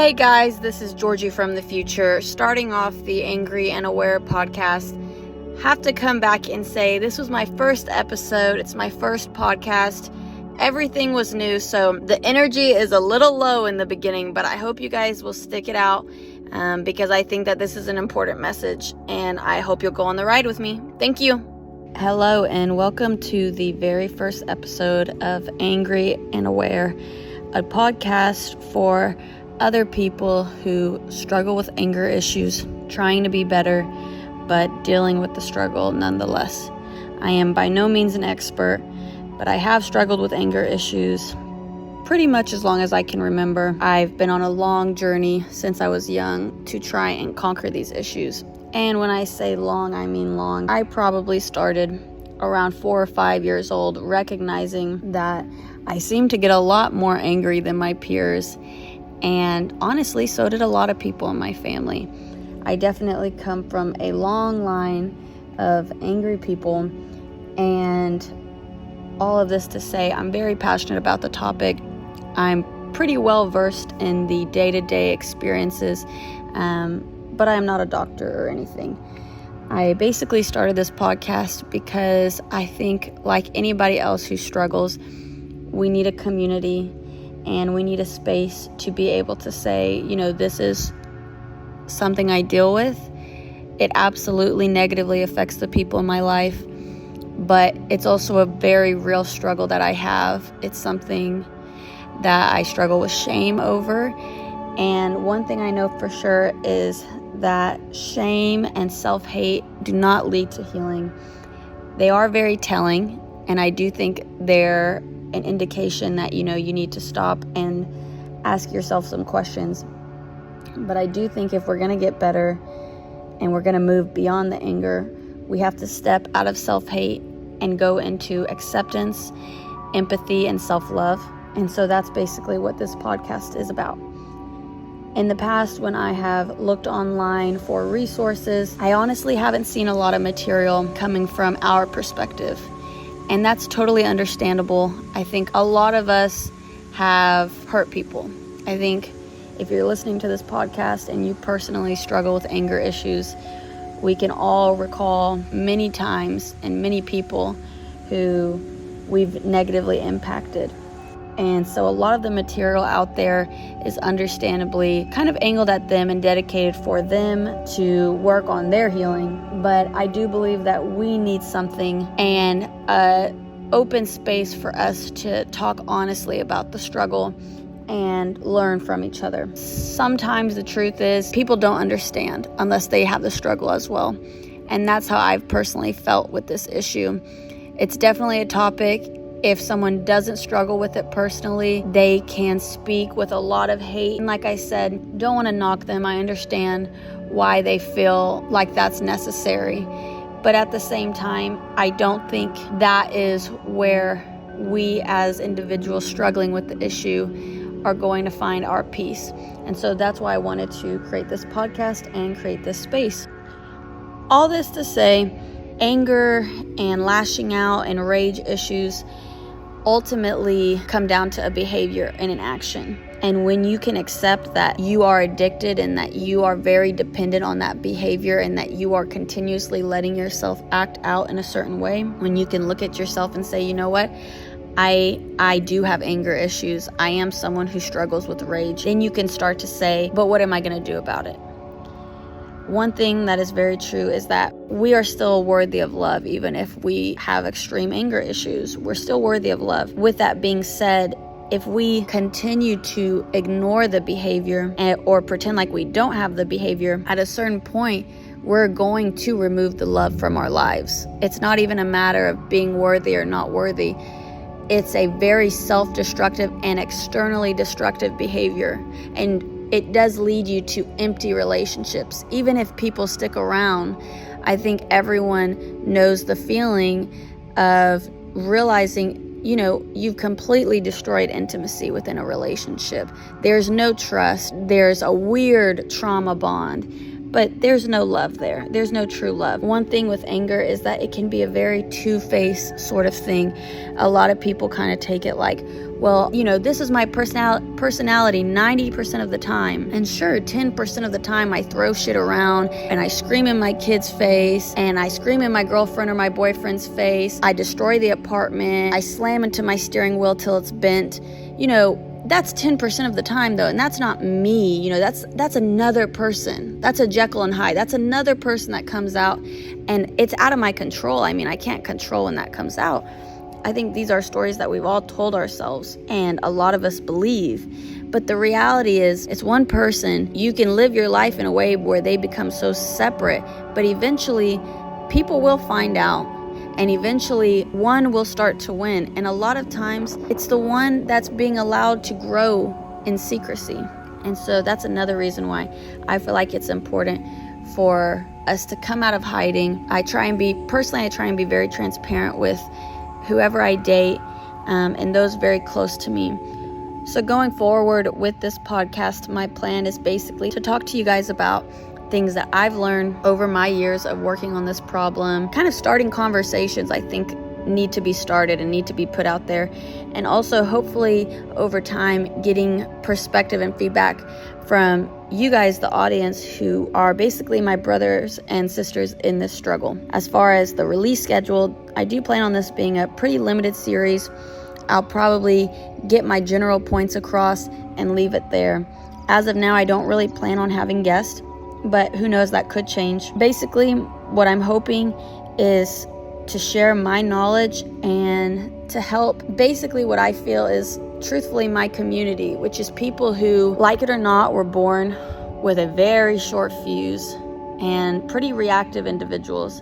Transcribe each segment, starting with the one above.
Hey guys, this is Georgie from the future, starting off the Angry and Aware podcast. Have to come back and say this was my first episode. It's my first podcast. Everything was new, so the energy is a little low in the beginning, but I hope you guys will stick it out because I think that this is an important message, and I hope you'll go on the ride with me. Thank you. Hello, and welcome to the very first episode of Angry and Aware, a podcast for other people who struggle with anger issues, trying to be better, but dealing with the struggle nonetheless. I am by no means an expert, but I have struggled with anger issues pretty much as long as I can remember. I've been on a long journey since I was young to try and conquer these issues. And when I say long, I mean long. I probably started around 4 or 5 years old, recognizing that I seemed to get a lot more angry than my peers. And honestly, so did a lot of people in my family. I definitely come from a long line of angry people, and all of this to say I'm very passionate about the topic. I'm pretty well versed in the day-to-day experiences, but I'm not a doctor or anything. I basically started this podcast because I think, like anybody else who struggles, we need a community. And we need a space to be able to say, this is something I deal with. It absolutely negatively affects the people in my life, but it's also a very real struggle that I have. It's something that I struggle with shame over. And one thing I know for sure is that shame and self-hate do not lead to healing. They are very telling, and I do think they're an indication that you need to stop and ask yourself some questions. But I do think if we're going to get better and we're going to move beyond the anger, we have to step out of self-hate and go into acceptance, empathy, and self-love. And so that's basically what this podcast is about. In the past, when I have looked online for resources, I honestly haven't seen a lot of material coming from our perspective. And that's totally understandable. I think a lot of us have hurt people. I think if you're listening to this podcast and you personally struggle with anger issues, we can all recall many times and many people who we've negatively impacted. And so a lot of the material out there is understandably kind of angled at them and dedicated for them to work on their healing. But I do believe that we need something and an open space for us to talk honestly about the struggle and learn from each other. Sometimes the truth is people don't understand unless they have the struggle as well. And that's how I've personally felt with this issue. It's definitely a topic. If someone doesn't struggle with it personally, they can speak with a lot of hate. And like I said, don't want to knock them. I understand why they feel like that's necessary. But at the same time, I don't think that is where we as individuals struggling with the issue are going to find our peace. And so that's why I wanted to create this podcast and create this space. All this to say, anger and lashing out and rage issues ultimately come down to a behavior and an action. And when you can accept that you are addicted and that you are very dependent on that behavior and that you are continuously letting yourself act out in a certain way, when you can look at yourself and say, you know what, I do have anger issues. I am someone who struggles with rage. Then you can start to say, but what am I going to do about it? One thing that is very true is that we are still worthy of love, even if we have extreme anger issues. We're still worthy of love. With that being said, if we continue to ignore the behavior or pretend like we don't have the behavior, at a certain point, we're going to remove the love from our lives. It's not even a matter of being worthy or not worthy. It's a very self-destructive and externally destructive behavior. And it does lead you to empty relationships. Even if people stick around, I think everyone knows the feeling of realizing, you've completely destroyed intimacy within a relationship. There's no trust. There's a weird trauma bond, but there's no love there. There's no true love. One thing with anger is that it can be a very two-faced sort of thing. A lot of people kind of take it like, well, this is my personality 90% of the time. And sure, 10% of the time I throw shit around and I scream in my kid's face and I scream in my girlfriend or my boyfriend's face. I destroy the apartment. I slam into my steering wheel till it's bent. That's 10% of the time though, and that's not me. That's another person. That's a Jekyll and Hyde. That's another person that comes out, and it's out of my control. I can't control when that comes out. I think these are stories that we've all told ourselves, and a lot of us believe. But the reality is, it's one person. You can live your life in a way where they become so separate, but eventually people will find out. And eventually one will start to win. And a lot of times it's the one that's being allowed to grow in secrecy. And so that's another reason why I feel like it's important for us to come out of hiding. I try and be very transparent with whoever I date and those very close to me. So going forward with this podcast, my plan is basically to talk to you guys about things that I've learned over my years of working on this problem, kind of starting conversations I think need to be started and need to be put out there, and also hopefully over time getting perspective and feedback from you guys, the audience, who are basically my brothers and sisters in this struggle. As far as the release schedule, I do plan on this being a pretty limited series. I'll probably get my general points across and leave it there. As of now, I don't really plan on having guests, but who knows, that could change. Basically, what I'm hoping is to share my knowledge and to help basically what I feel is truthfully my community, which is people who, like it or not, were born with a very short fuse and pretty reactive individuals.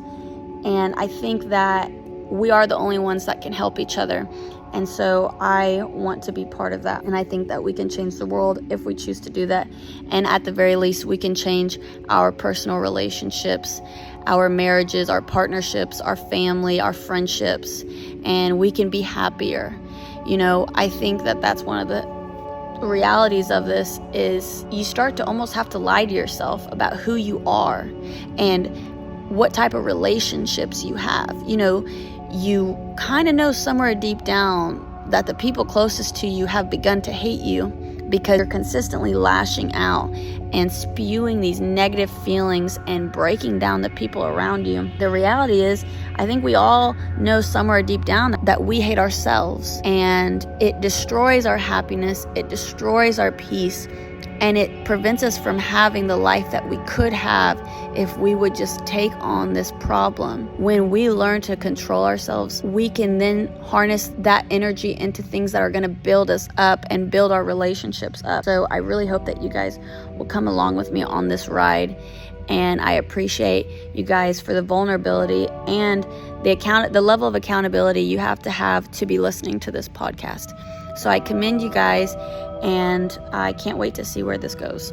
And I think that we are the only ones that can help each other. And so I want to be part of that. And I think that we can change the world if we choose to do that. And at the very least, we can change our personal relationships, our marriages, our partnerships, our family, our friendships, and we can be happier. I think that that's one of the realities of this is you start to almost have to lie to yourself about who you are and what type of relationships you have. You kind of know somewhere deep down that the people closest to you have begun to hate you because you're consistently lashing out and spewing these negative feelings and breaking down the people around you. The reality is, I think we all know somewhere deep down that we hate ourselves, and it destroys our happiness, it destroys our peace, and it prevents us from having the life that we could have if we would just take on this problem. When we learn to control ourselves, we can then harness that energy into things that are going to build us up and build our relationships up. So I really hope that you guys will come along with me on this ride. And I appreciate you guys for the vulnerability and the level of accountability you have to be listening to this podcast. So I commend you guys, and I can't wait to see where this goes.